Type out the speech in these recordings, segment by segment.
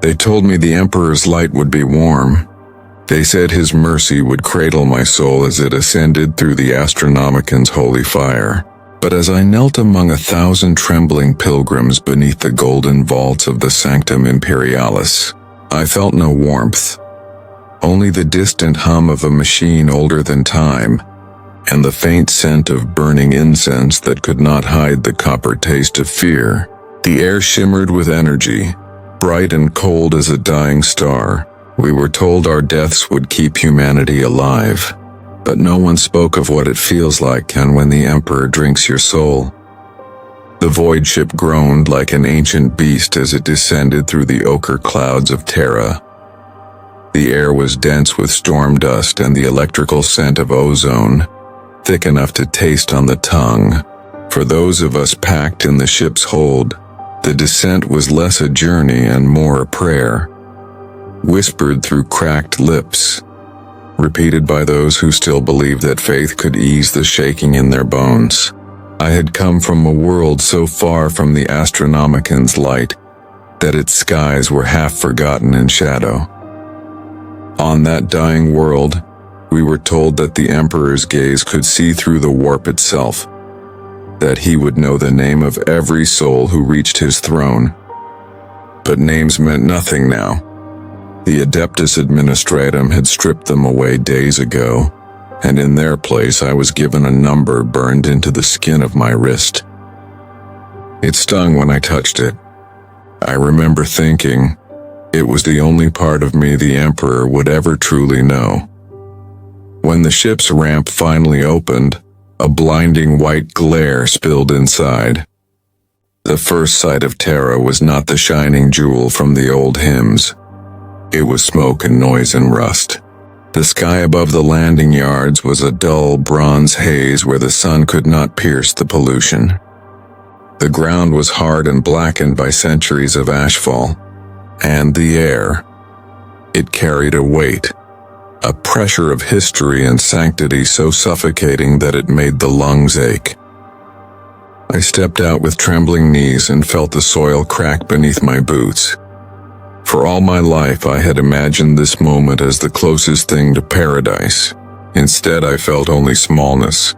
They told me the Emperor's light would be warm. They said his mercy would cradle my soul as it ascended through the Astronomican's holy fire. But as I knelt among 1,000 trembling pilgrims beneath the golden vaults of the Sanctum Imperialis, I felt no warmth, only the distant hum of a machine older than time, and the faint scent of burning incense that could not hide the copper taste of fear. The air shimmered with energy, bright and cold as a dying star. We were told our deaths would keep humanity alive, but no one spoke of what it feels like and when the Emperor drinks your soul. The void ship groaned like an ancient beast as it descended through the ochre clouds of Terra. The air was dense with storm dust and the electrical scent of ozone, thick enough to taste on the tongue. For those of us packed in the ship's hold, the descent was less a journey and more a prayer, whispered through cracked lips, repeated by those who still believed that faith could ease the shaking in their bones. I had come from a world so far from the Astronomican's light that its skies were half forgotten in shadow. On that dying world, we were told that the Emperor's gaze could see through the warp itself, that he would know the name of every soul who reached his throne. But names meant nothing now. The Adeptus Administratum had stripped them away days ago, and in their place I was given a number burned into the skin of my wrist. It stung when I touched it. I remember thinking, it was the only part of me the Emperor would ever truly know. When the ship's ramp finally opened, a blinding white glare spilled inside. The first sight of Terra was not the shining jewel from the old hymns. It was smoke and noise and rust. The sky above the landing yards was a dull bronze haze where the sun could not pierce the pollution. The ground was hard and blackened by centuries of ashfall, and the air, it carried a weight, a pressure of history and sanctity so suffocating that it made the lungs ache. I stepped out with trembling knees and felt the soil crack beneath my boots. For all my life I had imagined this moment as the closest thing to paradise. Instead I felt only smallness.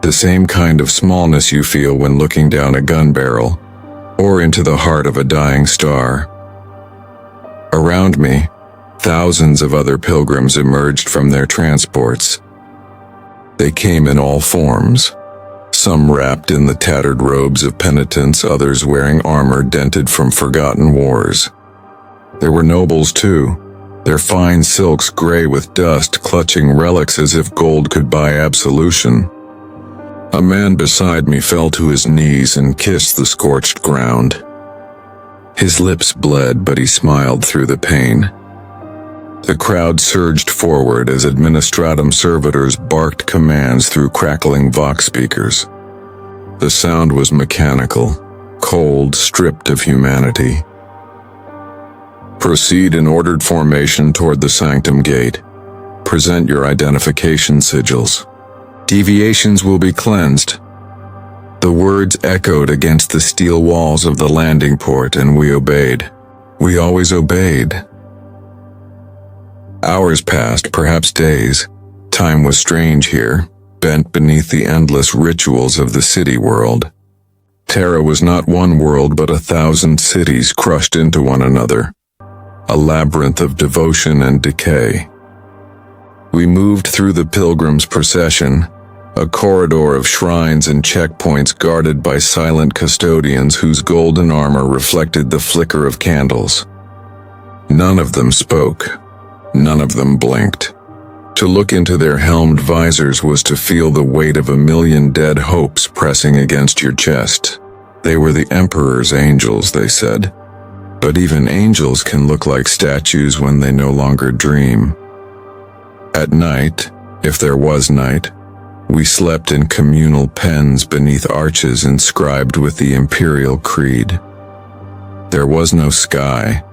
The same kind of smallness you feel when looking down a gun barrel, or into the heart of a dying star. Around me, thousands of other pilgrims emerged from their transports. They came in all forms, some wrapped in the tattered robes of penitence, others wearing armor dented from forgotten wars. There were nobles too, their fine silks gray with dust, clutching relics as if gold could buy absolution. A man beside me fell to his knees and kissed the scorched ground. His lips bled, but he smiled through the pain. The crowd surged forward as Administratum servitors barked commands through crackling vox speakers. The sound was mechanical, cold, stripped of humanity. Proceed in ordered formation toward the sanctum gate. Present your identification sigils. Deviations will be cleansed. The words echoed against the steel walls of the landing port, and we obeyed. We always obeyed. Hours passed, perhaps days. Time was strange here, bent beneath the endless rituals of the city world. Terra was not one world but 1,000 cities crushed into one another. A labyrinth of devotion and decay. We moved through the pilgrims' procession, a corridor of shrines and checkpoints guarded by silent custodians whose golden armor reflected the flicker of candles. None of them spoke. None of them blinked. To look into their helmed visors was to feel the weight of 1,000,000 dead hopes pressing against your chest. They were the Emperor's angels, they said. But even angels can look like statues when they no longer dream. At night, if there was night, we slept in communal pens beneath arches inscribed with the Imperial creed. There was no sky,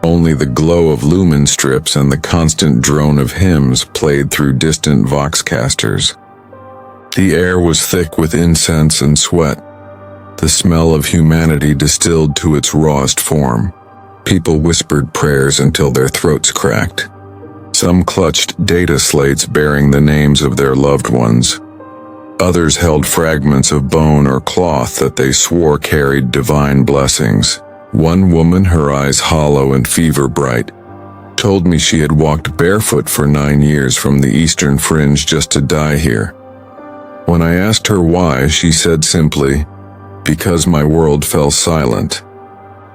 only the glow of lumen strips and the constant drone of hymns played through distant voxcasters. The air was thick with incense and sweat, the smell of humanity distilled to its rawest form. People whispered prayers until their throats cracked. Some clutched data slates bearing the names of their loved ones. Others held fragments of bone or cloth that they swore carried divine blessings. One woman, her eyes hollow and fever bright, told me she had walked barefoot for 9 years from the eastern fringe just to die here. When I asked her why, she said simply, "Because my world fell silent,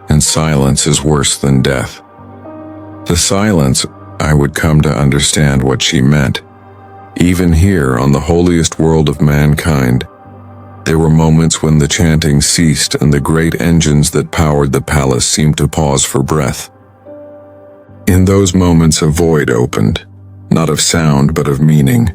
and silence is worse than death." The silence, I would come to understand what she meant. Even here, on the holiest world of mankind, there were moments when the chanting ceased and the great engines that powered the palace seemed to pause for breath. In those moments, a void opened, not of sound but of meaning.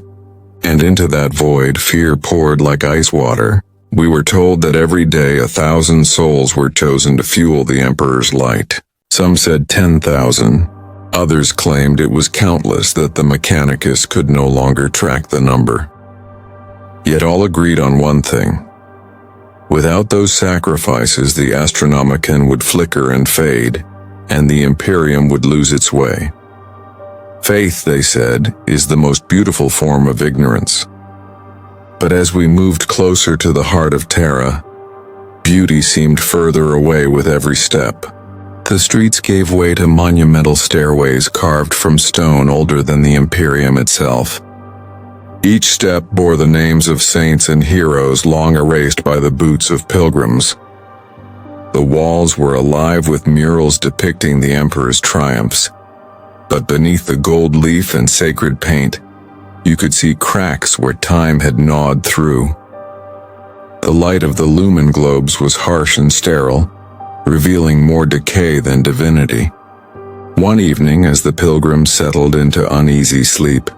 And into that void, fear poured like ice water. We were told that every day 1,000 souls were chosen to fuel the Emperor's light. Some said 10,000. Others claimed it was countless, that the Mechanicus could no longer track the number. Yet all agreed on one thing. Without those sacrifices, the Astronomicon would flicker and fade, and the Imperium would lose its way. Faith, they said, is the most beautiful form of ignorance. But as we moved closer to the heart of Terra, beauty seemed further away with every step. The streets gave way to monumental stairways carved from stone older than the Imperium itself. Each step bore the names of saints and heroes long erased by the boots of pilgrims. The walls were alive with murals depicting the Emperor's triumphs, but beneath the gold leaf and sacred paint, you could see cracks where time had gnawed through. The light of the lumen globes was harsh and sterile, revealing more decay than divinity. One evening, as the pilgrims settled into uneasy sleep,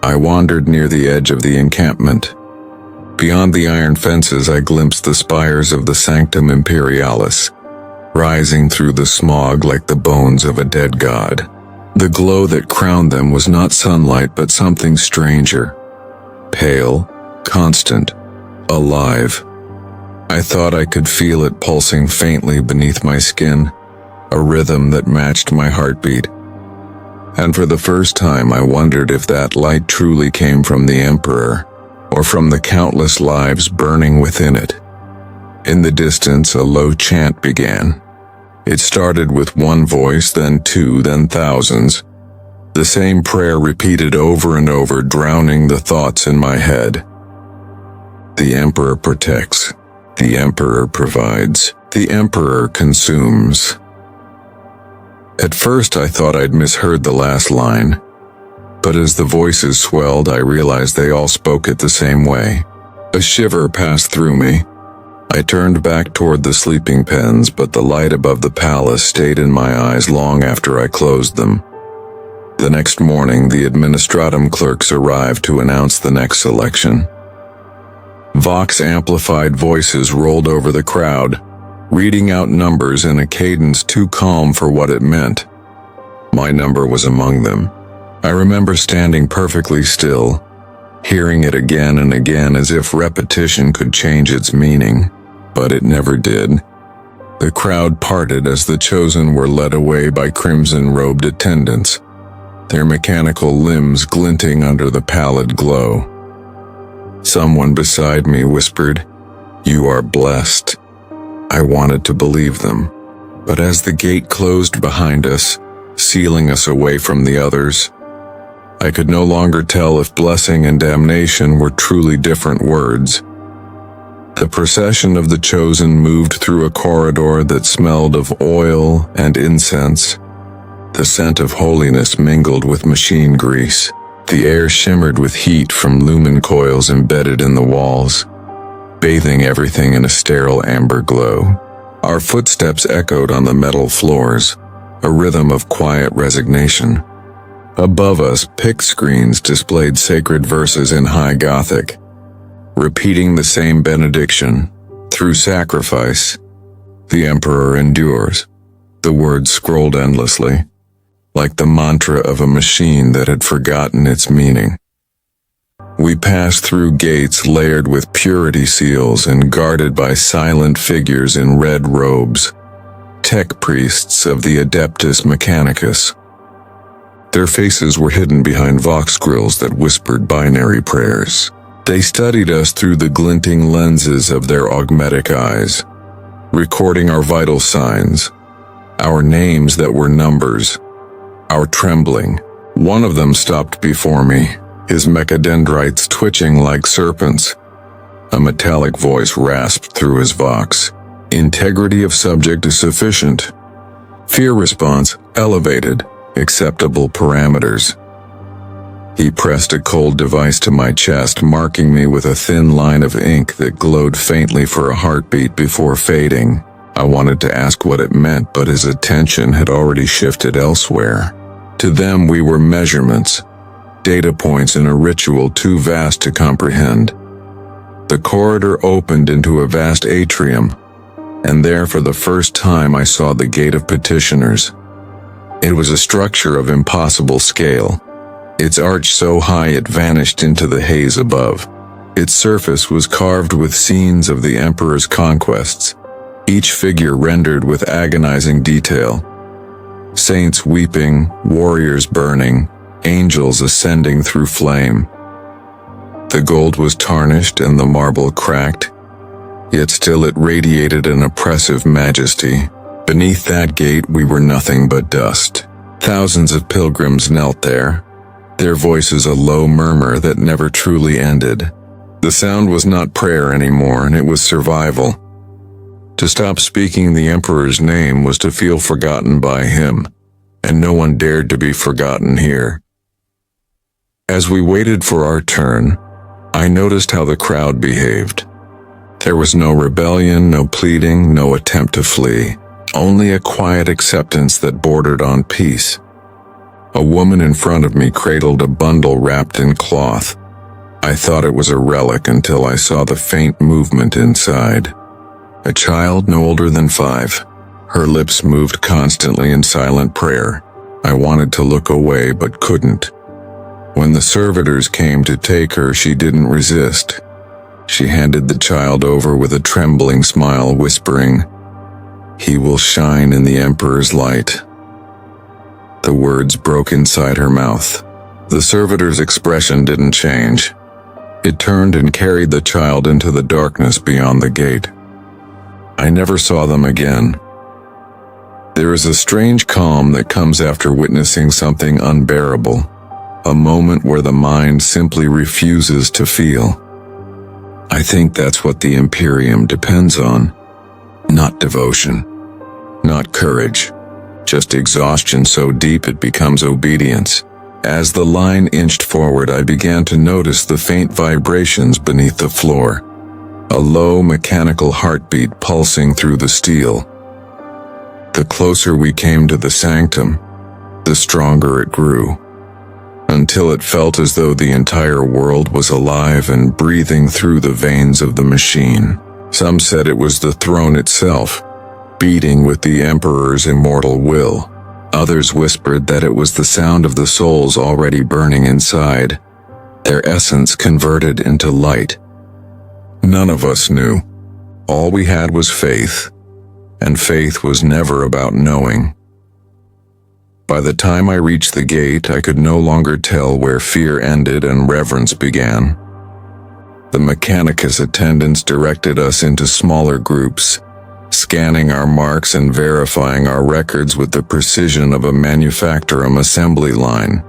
I wandered near the edge of the encampment. Beyond the iron fences, I glimpsed the spires of the Sanctum Imperialis, rising through the smog like the bones of a dead god. The glow that crowned them was not sunlight but something stranger. Pale, constant, alive. I thought I could feel it pulsing faintly beneath my skin, a rhythm that matched my heartbeat. And for the first time I wondered if that light truly came from the Emperor, or from the countless lives burning within it. In the distance, a low chant began. It started with one voice, then two, then thousands. The same prayer repeated over and over, drowning the thoughts in my head. The Emperor protects. The Emperor provides. The Emperor consumes. At first I thought I'd misheard the last line, but as the voices swelled, I realized they all spoke it the same way. A shiver passed through me. I turned back toward the sleeping pens, but the light above the palace stayed in my eyes long after I closed them. The next morning, the administratum clerks arrived to announce the next selection. Vox-amplified voices rolled over the crowd, reading out numbers in a cadence too calm for what it meant. My number was among them. I remember standing perfectly still, hearing it again and again as if repetition could change its meaning, but it never did. The crowd parted as the chosen were led away by crimson-robed attendants, their mechanical limbs glinting under the pallid glow. Someone beside me whispered, "You are blessed." I wanted to believe them, but as the gate closed behind us, sealing us away from the others, I could no longer tell if blessing and damnation were truly different words. The procession of the chosen moved through a corridor that smelled of oil and incense. The scent of holiness mingled with machine grease. The air shimmered with heat from lumen coils embedded in the walls, bathing everything in a sterile amber glow. Our footsteps echoed on the metal floors, a rhythm of quiet resignation. Above us, pic screens displayed sacred verses in high Gothic, repeating the same benediction. Through sacrifice, the Emperor endures. The words scrolled endlessly, like the mantra of a machine that had forgotten its meaning. We passed through gates layered with purity seals and guarded by silent figures in red robes. tech priests of the Adeptus Mechanicus. Their faces were hidden behind vox grills that whispered binary prayers. They studied us through the glinting lenses of their augmetic eyes, recording our vital signs, our names that were numbers, our trembling. One of them stopped before me, his mechadendrites twitching like serpents. A metallic voice rasped through his vox. Integrity of subject is sufficient. Fear response, elevated, acceptable parameters. He pressed a cold device to my chest, marking me with a thin line of ink that glowed faintly for a heartbeat before fading. I wanted to ask what it meant, but his attention had already shifted elsewhere. To them we were measurements, data points in a ritual too vast to comprehend. The corridor opened into a vast atrium, and there for the first time I saw the Gate of Petitioners. It was a structure of impossible scale, its arch so high it vanished into the haze above. Its surface was carved with scenes of the Emperor's conquests, each figure rendered with agonizing detail. Saints weeping, warriors burning, angels ascending through flame. The gold was tarnished and the marble cracked, yet still it radiated an oppressive majesty. Beneath that gate we were nothing but dust. Thousands of pilgrims knelt there, their voices a low murmur that never truly ended. The sound was not prayer anymore, and it was survival. To stop speaking the Emperor's name was to feel forgotten by him, and no one dared to be forgotten here. As we waited for our turn, I noticed how the crowd behaved. There was no rebellion, no pleading, no attempt to flee, only a quiet acceptance that bordered on peace. A woman in front of me cradled a bundle wrapped in cloth. I thought it was a relic until I saw the faint movement inside. A child no older than 5. Her lips moved constantly in silent prayer. I wanted to look away but couldn't. When the servitors came to take her, she didn't resist. She handed the child over with a trembling smile, whispering, "He will shine in the Emperor's light." The words broke inside her mouth. The servitor's expression didn't change. It turned and carried the child into the darkness beyond the gate. I never saw them again. There is a strange calm that comes after witnessing something unbearable, a moment where the mind simply refuses to feel. I think that's what the Imperium depends on. Not devotion, not courage, just exhaustion so deep it becomes obedience. As the line inched forward, I began to notice the faint vibrations beneath the floor. A low mechanical heartbeat pulsing through the steel. The closer we came to the sanctum, the stronger it grew, until it felt as though the entire world was alive and breathing through the veins of the machine. Some said it was the throne itself, beating with the Emperor's immortal will. Others whispered that it was the sound of the souls already burning inside, their essence converted into light. None of us knew. All we had was faith, and faith was never about knowing. By the time I reached the gate, I could no longer tell where fear ended and reverence began. The Mechanicus attendants directed us into smaller groups, scanning our marks and verifying our records with the precision of a manufacturing assembly line.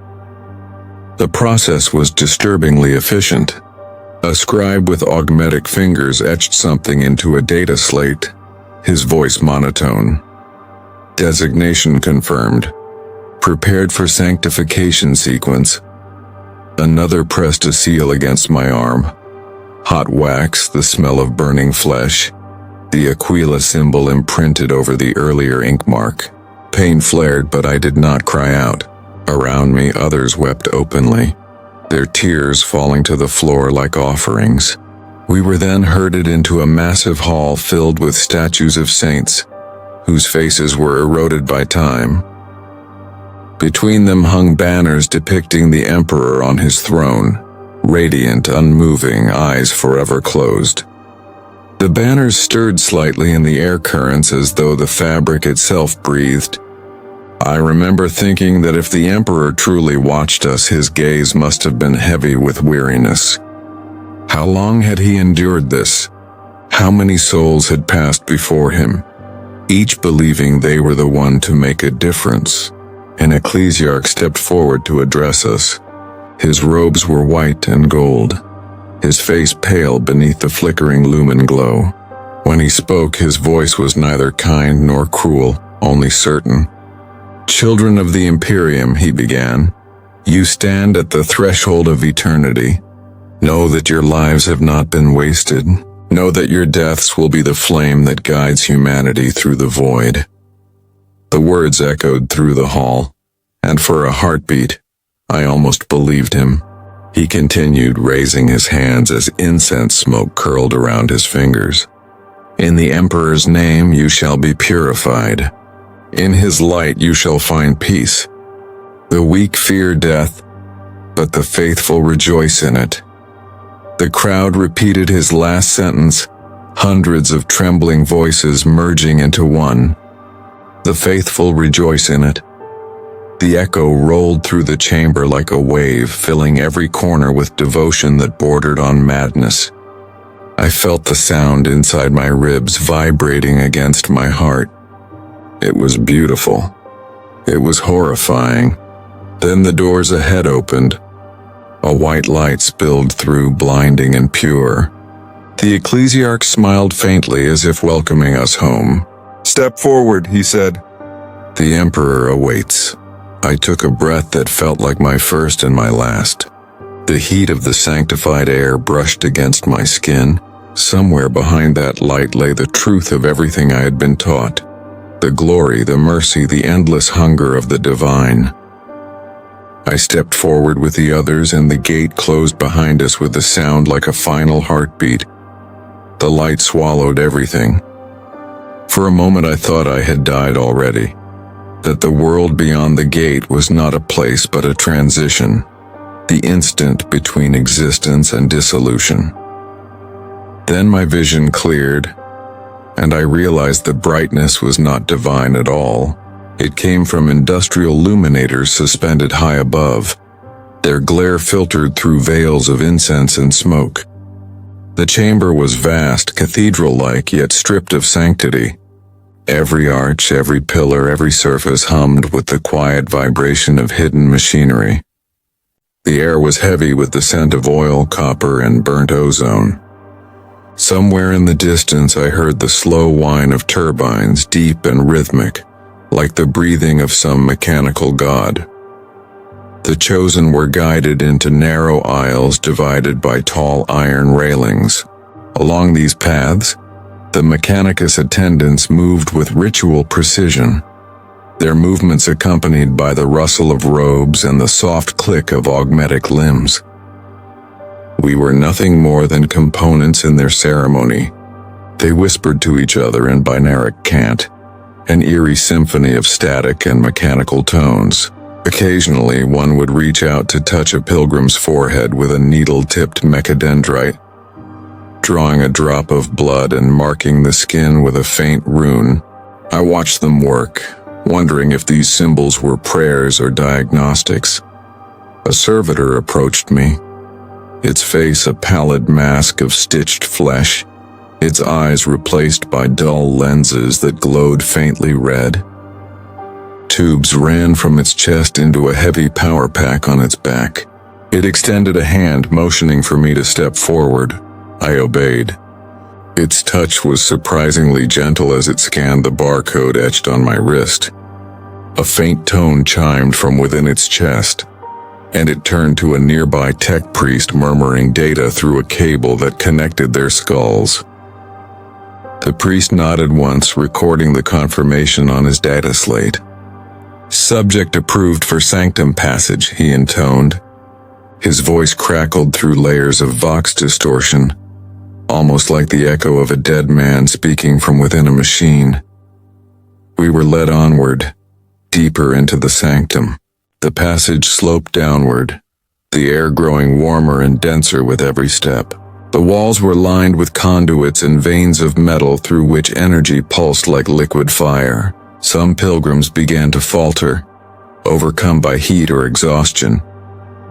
The process was disturbingly efficient. A scribe with augmetic fingers etched something into a data slate, his voice monotone. Designation confirmed. Prepared for sanctification sequence. Another pressed a seal against my arm. Hot wax, the smell of burning flesh. The Aquila symbol imprinted over the earlier ink mark. Pain flared, but I did not cry out. Around me, others wept openly, their tears falling to the floor like offerings. We were then herded into a massive hall filled with statues of saints, whose faces were eroded by time. Between them hung banners depicting the Emperor on his throne, radiant, unmoving, eyes forever closed. The banners stirred slightly in the air currents as though the fabric itself breathed. I remember thinking that if the Emperor truly watched us, his gaze must have been heavy with weariness. How long had he endured this? How many souls had passed before him, each believing they were the one to make a difference? An ecclesiarch stepped forward to address us. His robes were white and gold, his face pale beneath the flickering lumen glow. When he spoke, his voice was neither kind nor cruel, only certain. "Children of the Imperium," he began, "you stand at the threshold of eternity. Know that your lives have not been wasted. Know that your deaths will be the flame that guides humanity through the void." The words echoed through the hall, and for a heartbeat, I almost believed him. He continued, raising his hands as incense smoke curled around his fingers. "In the Emperor's name you shall be purified. In his light you shall find peace. The weak fear death, but the faithful rejoice in it." The crowd repeated his last sentence, hundreds of trembling voices merging into one. "The faithful rejoice in it." The echo rolled through the chamber like a wave, filling every corner with devotion that bordered on madness. I felt the sound inside my ribs vibrating against my heart. It was beautiful. It was horrifying. Then the doors ahead opened. A white light spilled through, blinding and pure. The ecclesiarch smiled faintly as if welcoming us home. "Step forward," he said. "The Emperor awaits." I took a breath that felt like my first and my last. The heat of the sanctified air brushed against my skin. Somewhere behind that light lay the truth of everything I had been taught. The glory, the mercy, the endless hunger of the divine. I stepped forward with the others, and the gate closed behind us with a sound like a final heartbeat. The light swallowed everything. For a moment I thought I had died already, that the world beyond the gate was not a place but a transition, the instant between existence and dissolution. Then my vision cleared, and I realized the brightness was not divine at all. It came from industrial illuminators suspended high above. Their glare filtered through veils of incense and smoke. The chamber was vast, cathedral-like, yet stripped of sanctity. Every arch, every pillar, every surface hummed with the quiet vibration of hidden machinery. The air was heavy with the scent of oil, copper, and burnt ozone. Somewhere in the distance I heard the slow whine of turbines, deep and rhythmic, like the breathing of some mechanical god. The chosen were guided into narrow aisles divided by tall iron railings. Along these paths, the Mechanicus attendants moved with ritual precision, their movements accompanied by the rustle of robes and the soft click of augmetic limbs. We were nothing more than components in their ceremony. They whispered to each other in binaric cant, an eerie symphony of static and mechanical tones. Occasionally, one would reach out to touch a pilgrim's forehead with a needle-tipped mechadendrite, drawing a drop of blood and marking the skin with a faint rune. I watched them work, wondering if these symbols were prayers or diagnostics. A servitor approached me, its face a pallid mask of stitched flesh, its eyes replaced by dull lenses that glowed faintly red. Tubes ran from its chest into a heavy power pack on its back. It extended a hand, motioning for me to step forward. I obeyed. Its touch was surprisingly gentle as it scanned the barcode etched on my wrist. A faint tone chimed from within its chest, and it turned to a nearby tech priest murmuring data through a cable that connected their skulls. The priest nodded once, recording the confirmation on his data slate. "Subject approved for sanctum passage," he intoned. His voice crackled through layers of vox distortion, almost like the echo of a dead man speaking from within a machine. We were led onward, deeper into the sanctum. The passage sloped downward, the air growing warmer and denser with every step. The walls were lined with conduits and veins of metal through which energy pulsed like liquid fire. Some pilgrims began to falter, overcome by heat or exhaustion,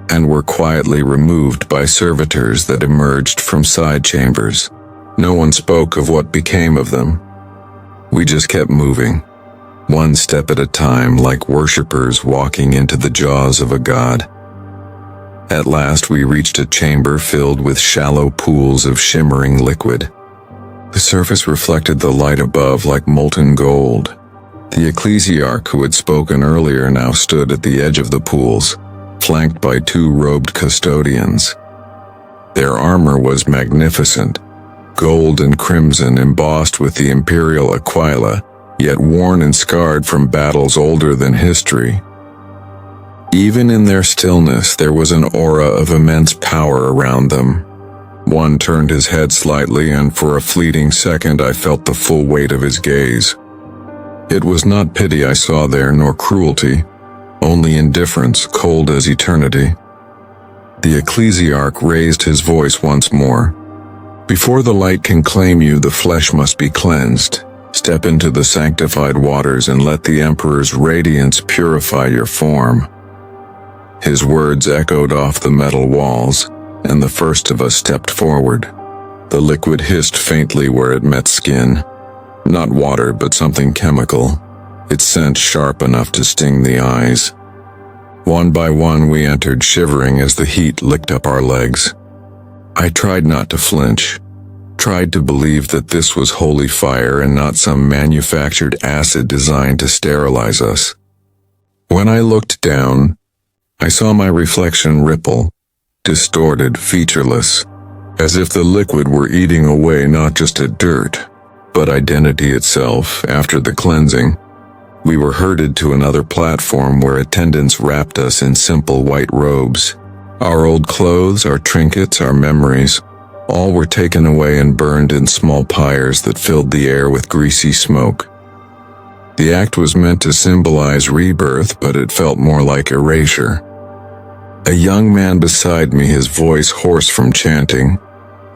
and were quietly removed by servitors that emerged from side chambers. No one spoke of what became of them. We just kept moving, one step at a time, like worshippers walking into the jaws of a god. At last we reached a chamber filled with shallow pools of shimmering liquid. The surface reflected the light above like molten gold. The ecclesiarch who had spoken earlier now stood at the edge of the pools, flanked by two robed custodians. Their armor was magnificent, gold and crimson embossed with the Imperial aquila, yet worn and scarred from battles older than history. Even in their stillness, there was an aura of immense power around them. One turned his head slightly, and for a fleeting second I felt the full weight of his gaze. It was not pity I saw there, nor cruelty, only indifference, cold as eternity. The ecclesiarch raised his voice once more. Before the light can claim you, the flesh must be cleansed. Step into the sanctified waters and let the Emperor's radiance purify your form. His words echoed off the metal walls, and the first of us stepped forward. The liquid hissed faintly where it met skin. Not water, but something chemical, its scent sharp enough to sting the eyes. One by one we entered, shivering as the heat licked up our legs. I tried not to flinch, tried to believe that this was holy fire and not some manufactured acid designed to sterilize us. When I looked down, I saw my reflection ripple, distorted, featureless, as if the liquid were eating away not just at dirt, but identity itself. After the cleansing, we were herded to another platform where attendants wrapped us in simple white robes. Our old clothes, our trinkets, our memories, all were taken away and burned in small pyres that filled the air with greasy smoke. The act was meant to symbolize rebirth, but it felt more like erasure. A young man beside me, his voice hoarse from chanting,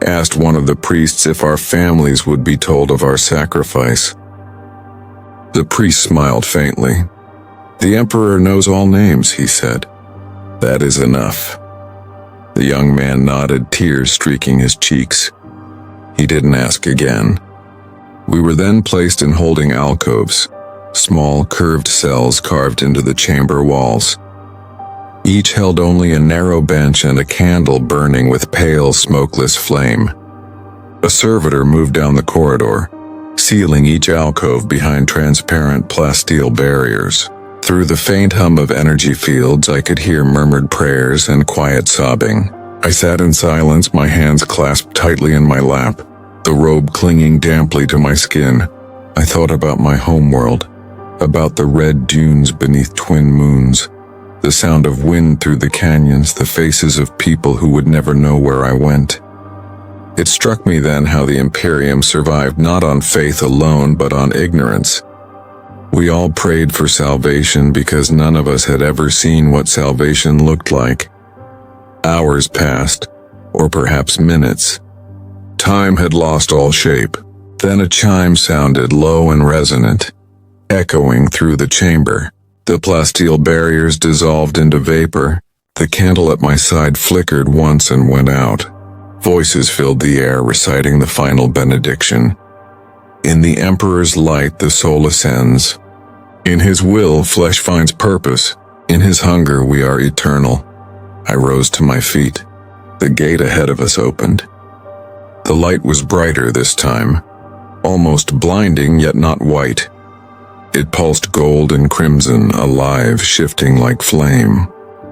asked one of the priests if our families would be told of our sacrifice. The priest smiled faintly. "The Emperor knows all names," he said. "That is enough." The young man nodded, tears streaking his cheeks. He didn't ask again. We were then placed in holding alcoves, small curved cells carved into the chamber walls. Each held only a narrow bench and a candle burning with pale, smokeless flame. A servitor moved down the corridor, sealing each alcove behind transparent plasteel barriers. Through the faint hum of energy fields, I could hear murmured prayers and quiet sobbing. I sat in silence, my hands clasped tightly in my lap, the robe clinging damply to my skin. I thought about my homeworld, about the red dunes beneath twin moons, the sound of wind through the canyons, the faces of people who would never know where I went. It struck me then how the Imperium survived not on faith alone, but on ignorance. We all prayed for salvation because none of us had ever seen what salvation looked like. Hours passed, or perhaps minutes. Time had lost all shape. Then a chime sounded low and resonant, echoing through the chamber. The plasteel barriers dissolved into vapor. The candle at my side flickered once and went out. Voices filled the air, reciting the final benediction. In the Emperor's light, the soul ascends. In his will, flesh finds purpose. In his hunger, we are eternal. I rose to my feet. The gate ahead of us opened. The light was brighter this time, almost blinding, yet not white. It pulsed gold and crimson, alive, shifting like flame.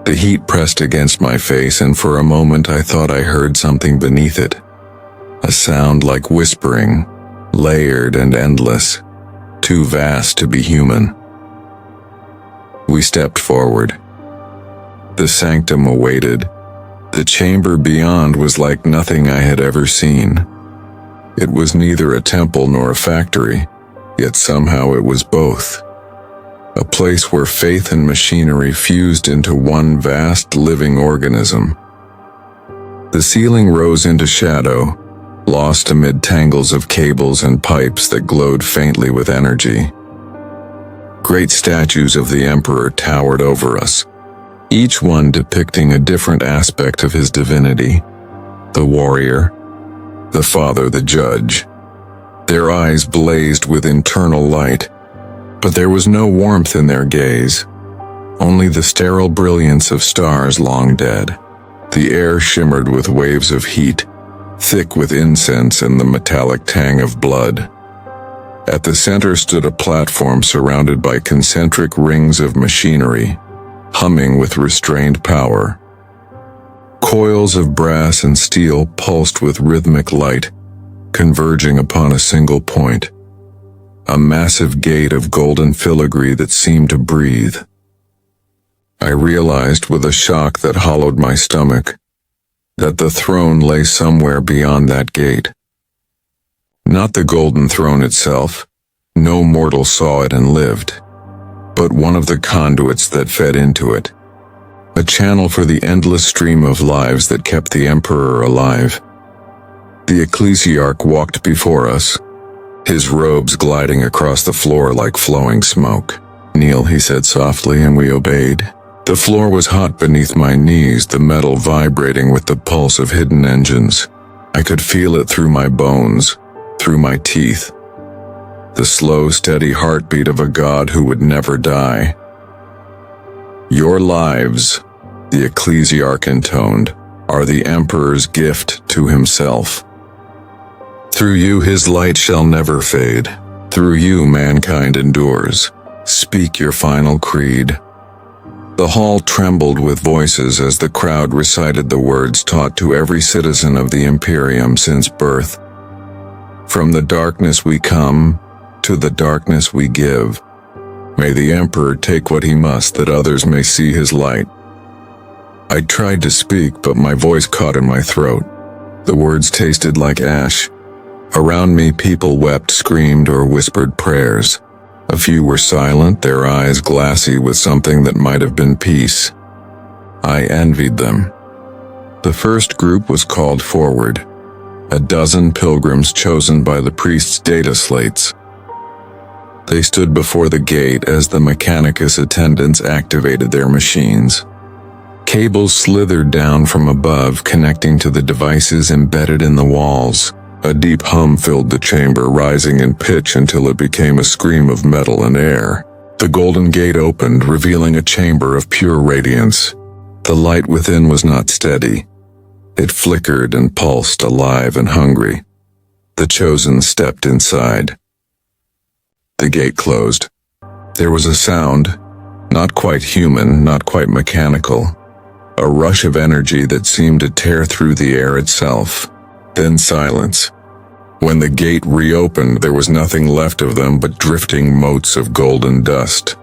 The heat pressed against my face, and for a moment I thought I heard something beneath it. A sound like whispering, layered and endless, too vast to be human. We stepped forward. The sanctum awaited. The chamber beyond was like nothing I had ever seen. It was neither a temple nor a factory, yet somehow it was both. A place where faith and machinery fused into one vast living organism. The ceiling rose into shadow, lost amid tangles of cables and pipes that glowed faintly with energy. Great statues of the Emperor towered over us, each one depicting a different aspect of his divinity: the warrior, the father, the judge. Their eyes blazed with internal light, but there was no warmth in their gaze, only the sterile brilliance of stars long dead. The air shimmered with waves of heat, thick with incense and the metallic tang of blood. At the center stood a platform surrounded by concentric rings of machinery, humming with restrained power. Coils of brass and steel pulsed with rhythmic light, converging upon a single point: a massive gate of golden filigree that seemed to breathe. I realized with a shock that hollowed my stomach that the throne lay somewhere beyond that gate. Not the golden throne itself, no mortal saw it and lived, but one of the conduits that fed into it, a channel for the endless stream of lives that kept the Emperor alive. The ecclesiarch walked before us, his robes gliding across the floor like flowing smoke. "Kneel," he said softly, and we obeyed. The floor was hot beneath my knees, the metal vibrating with the pulse of hidden engines. I could feel it through my bones, through my teeth. The slow, steady heartbeat of a god who would never die. "Your lives," the ecclesiarch intoned, "are the Emperor's gift to himself. Through you his light shall never fade. Through you mankind endures. Speak your final creed." The hall trembled with voices as the crowd recited the words taught to every citizen of the Imperium since birth. "From the darkness we come, to the darkness we give. May the Emperor take what he must that others may see his light." I tried to speak, but my voice caught in my throat. The words tasted like ash. Around me people wept, screamed, or whispered prayers. A few were silent, their eyes glassy with something that might have been peace. I envied them. The first group was called forward, a dozen pilgrims chosen by the priest's data slates. They stood before the gate as the Mechanicus attendants activated their machines. Cables slithered down from above, connecting to the devices embedded in the walls. A deep hum filled the chamber, rising in pitch until it became a scream of metal and air. The golden gate opened, revealing a chamber of pure radiance. The light within was not steady. It flickered and pulsed, alive and hungry. The chosen stepped inside. The gate closed. There was a sound, not quite human, not quite mechanical. A rush of energy that seemed to tear through the air itself. Then silence. When the gate reopened, there was nothing left of them but drifting motes of golden dust.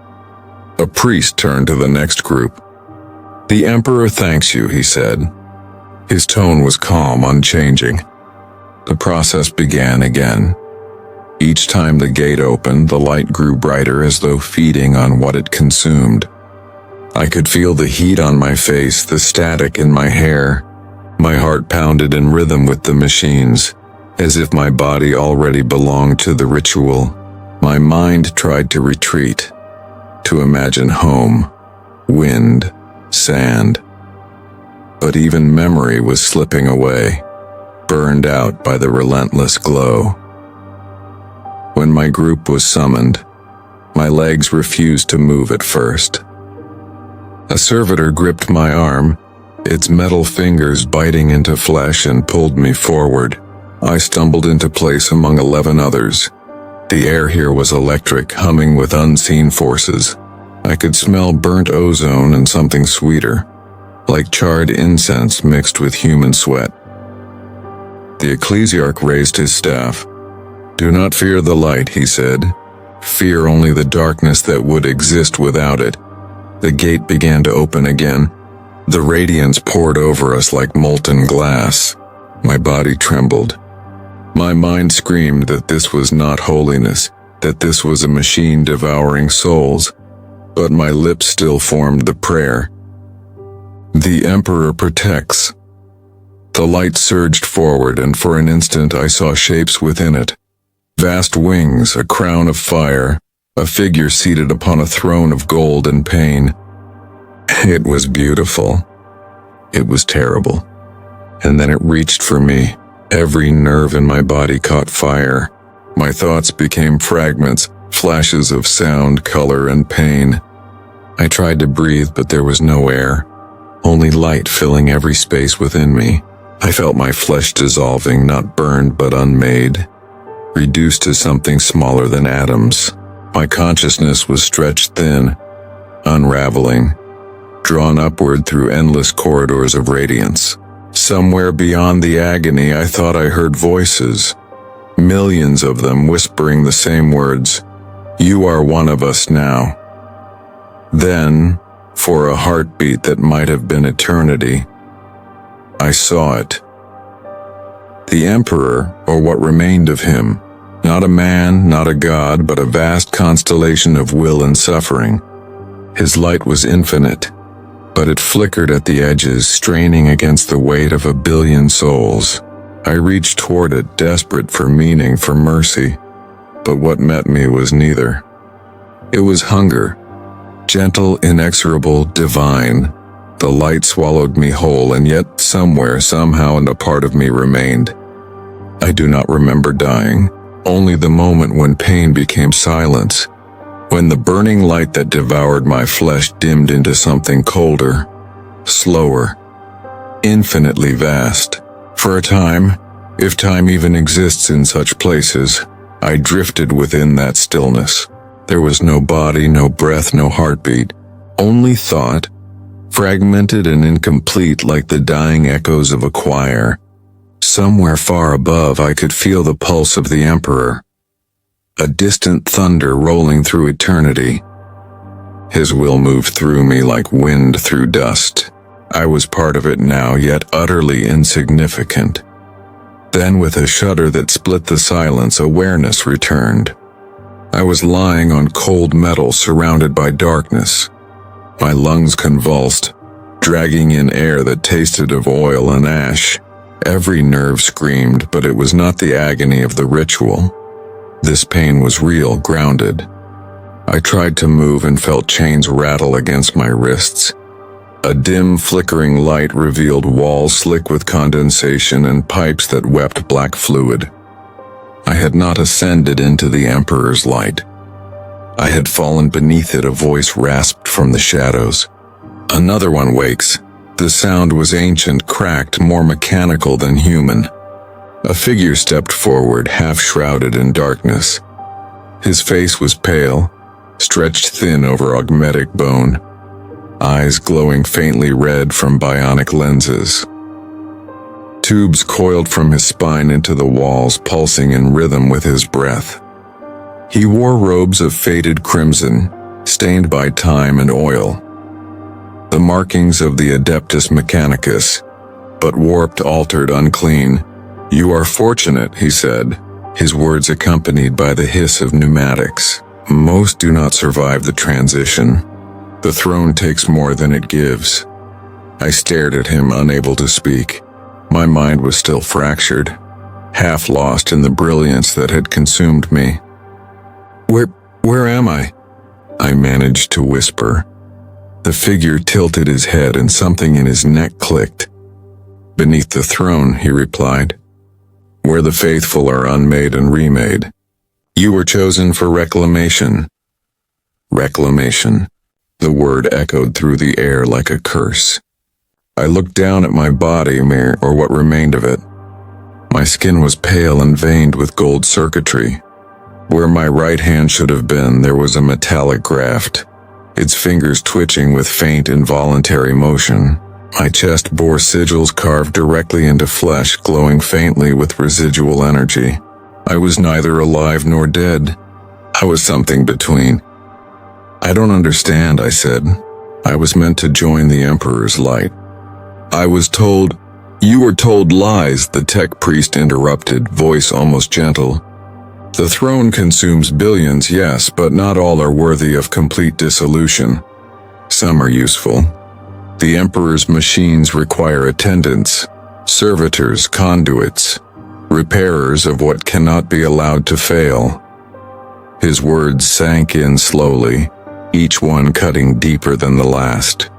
A priest turned to the next group. "The Emperor thanks you," he said. His tone was calm, unchanging. The process began again. Each time the gate opened, the light grew brighter as though feeding on what it consumed. I could feel the heat on my face, the static in my hair. My heart pounded in rhythm with the machines, as if my body already belonged to the ritual. My mind tried to retreat, to imagine home, wind, sand. But even memory was slipping away, burned out by the relentless glow. When my group was summoned, my legs refused to move at first. A servitor gripped my arm, its metal fingers biting into flesh, and pulled me forward. I stumbled into place among 11 others. The air here was electric, humming with unseen forces. I could smell burnt ozone and something sweeter, like charred incense mixed with human sweat. The ecclesiarch raised his staff. "Do not fear the light," he said. "Fear only the darkness that would exist without it." The gate began to open again. The radiance poured over us like molten glass. My body trembled. My mind screamed that this was not holiness, that this was a machine devouring souls, but my lips still formed the prayer. "The Emperor protects." The light surged forward, and for an instant I saw shapes within it. Vast wings, a crown of fire, a figure seated upon a throne of gold and pain. It was beautiful. It was terrible. And then it reached for me. Every nerve in my body caught fire. My thoughts became fragments, flashes of sound, color, and pain. I tried to breathe, but there was no air, only light filling every space within me. I felt my flesh dissolving, not burned but unmade, reduced to something smaller than atoms. My consciousness was stretched thin, unraveling, drawn upward through endless corridors of radiance. Somewhere beyond the agony, I thought I heard voices, millions of them whispering the same words, "You are one of us now." Then, for a heartbeat that might have been eternity, I saw it. The Emperor, or what remained of him, not a man, not a god, but a vast constellation of will and suffering. His light was infinite, but it flickered at the edges, straining against the weight of 1,000,000,000 souls. I reached toward it, desperate for meaning, for mercy, but what met me was neither. It was hunger, gentle, inexorable, divine. The light swallowed me whole, and yet somewhere, somehow, and a part of me remained. I do not remember dying, only the moment when pain became silence, when the burning light that devoured my flesh dimmed into something colder, slower, infinitely vast. For a time, if time even exists in such places, I drifted within that stillness. There was no body, no breath, no heartbeat, only thought, fragmented and incomplete like the dying echoes of a choir. Somewhere far above, I could feel the pulse of the Emperor, a distant thunder rolling through eternity. His will moved through me like wind through dust. I was part of it now, yet utterly insignificant. Then, with a shudder that split the silence, awareness returned. I was lying on cold metal, surrounded by darkness. My lungs convulsed, dragging in air that tasted of oil and ash. Every nerve screamed, but it was not the agony of the ritual. This pain was real, grounded. I tried to move and felt chains rattle against my wrists. A dim, flickering light revealed walls slick with condensation and pipes that wept black fluid. I had not ascended into the Emperor's light. I had fallen beneath it, a voice rasped from the shadows. "Another one wakes." The sound was ancient, cracked, more mechanical than human. A figure stepped forward, half-shrouded in darkness. His face was pale, stretched thin over augmetic bone, eyes glowing faintly red from bionic lenses. Tubes coiled from his spine into the walls, pulsing in rhythm with his breath. He wore robes of faded crimson, stained by time and oil. The markings of the Adeptus Mechanicus, but warped, altered, unclean. "You are fortunate," he said, his words accompanied by the hiss of pneumatics. "Most do not survive the transition. The throne takes more than it gives." I stared at him, unable to speak. My mind was still fractured, half lost in the brilliance that had consumed me. Where am I?" I managed to whisper. The figure tilted his head and something in his neck clicked. "Beneath the throne," he replied, "where the faithful are unmade and remade. You were chosen for reclamation." Reclamation. The word echoed through the air like a curse. I looked down at my body, or what remained of it. My skin was pale and veined with gold circuitry. Where my right hand should have been, there was a metallic graft, its fingers twitching with faint, involuntary motion. My chest bore sigils carved directly into flesh, glowing faintly with residual energy. I was neither alive nor dead. I was something between. "I don't understand," I said. "I was meant to join the Emperor's light." "I was told—" "You were told lies," the tech priest interrupted, voice almost gentle. "The throne consumes billions, yes, but not all are worthy of complete dissolution. Some are useful. The Emperor's machines require attendance, Servitors, conduits, repairers of what cannot be allowed to fail. His words sank in slowly, each one cutting deeper than the last.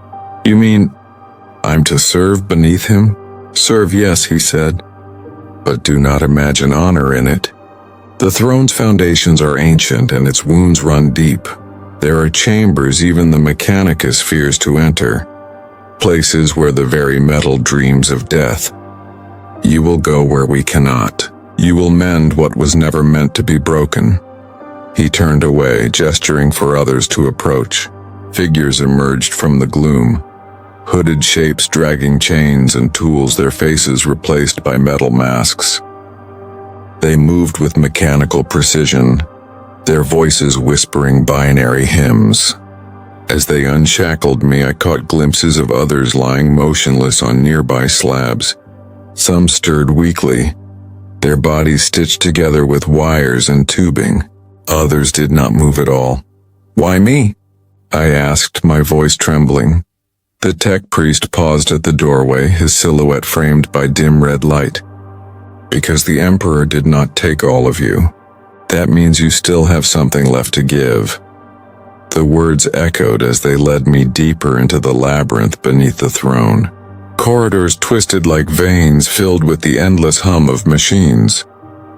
You mean, I'm to serve beneath him? Serve, yes, he said, but do not imagine honor in it. The throne's foundations are ancient and its wounds run deep. There are chambers even the Mechanicus fears to enter, places where the very metal dreams of death. You will go where we cannot. You will mend what was never meant to be broken. He turned away, gesturing for others to approach. Figures emerged from the gloom, hooded shapes dragging chains and tools, their faces replaced by metal masks. They moved with mechanical precision, their voices whispering binary hymns. As they unshackled me, I caught glimpses of others lying motionless on nearby slabs. Some stirred weakly, their bodies stitched together with wires and tubing. Others did not move at all. Why me? I asked, my voice trembling. The tech priest paused at the doorway, his silhouette framed by dim red light. Because the Emperor did not take all of you. That means you still have something left to give. The words echoed as they led me deeper into the labyrinth beneath the throne. Corridors twisted like veins filled with the endless hum of machines.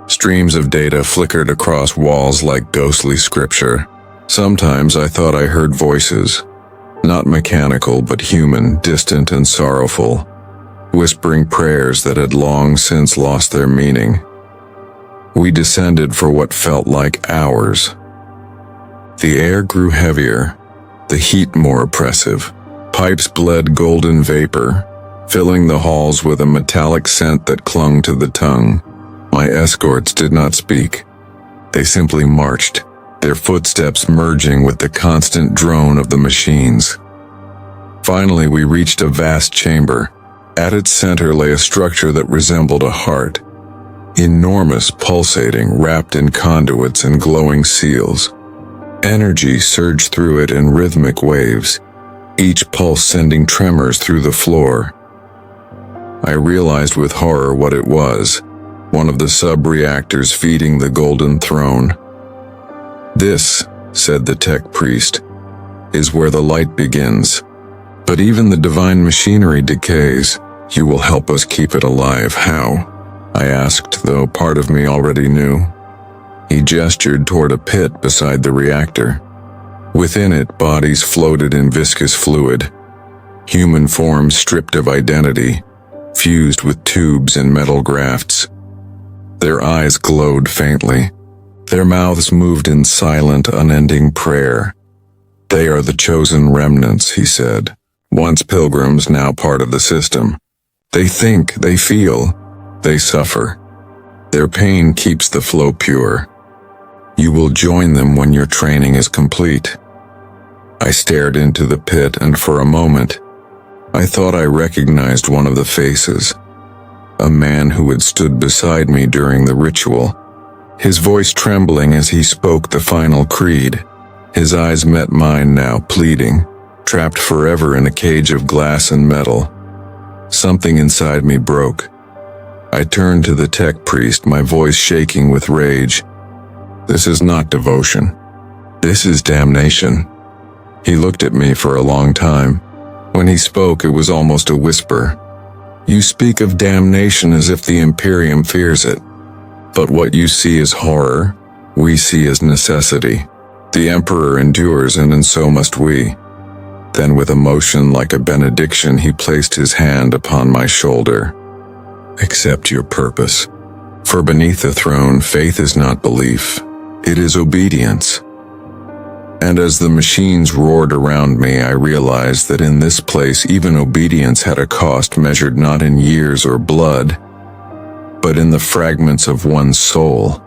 Streams of data flickered across walls like ghostly scripture. Sometimes I thought I heard voices. Not mechanical, but human, distant and sorrowful, whispering prayers that had long since lost their meaning. We descended for what felt like hours. The air grew heavier, the heat more oppressive. Pipes bled golden vapor, filling the halls with a metallic scent that clung to the tongue. My escorts did not speak. They simply marched, their footsteps merging with the constant drone of the machines. Finally, we reached a vast chamber. At its center lay a structure that resembled a heart. Enormous, pulsating, wrapped in conduits and glowing seals. Energy surged through it in rhythmic waves, each pulse sending tremors through the floor. I realized with horror what it was, one of the sub-reactors feeding the golden throne. This, said the tech priest, is where the light begins. But even the divine machinery decays. You will help us keep it alive. How? I asked, though part of me already knew. He gestured toward a pit beside the reactor. Within it, bodies floated in viscous fluid, human forms stripped of identity, fused with tubes and metal grafts. Their eyes glowed faintly. Their mouths moved in silent, unending prayer. They are the chosen remnants, he said. Once pilgrims, now part of the system. They think, they feel, they suffer. Their pain keeps the flow pure. You will join them when your training is complete. I stared into the pit, and for a moment, I thought I recognized one of the faces. A man who had stood beside me during the ritual, his voice trembling as he spoke the final creed. His eyes met mine now, pleading, trapped forever in a cage of glass and metal. Something inside me broke. I turned to the tech priest, my voice shaking with rage. This is not devotion. This is damnation. He looked at me for a long time. When he spoke, it was almost a whisper. You speak of damnation as if the Imperium fears it. But what you see is horror, we see as necessity. The Emperor endures, and so must we. Then with emotion like a benediction, he placed his hand upon my shoulder. Accept your purpose. For beneath the throne, faith is not belief. It is obedience. And as the machines roared around me, I realized that in this place even obedience had a cost measured not in years or blood, but in the fragments of one's soul.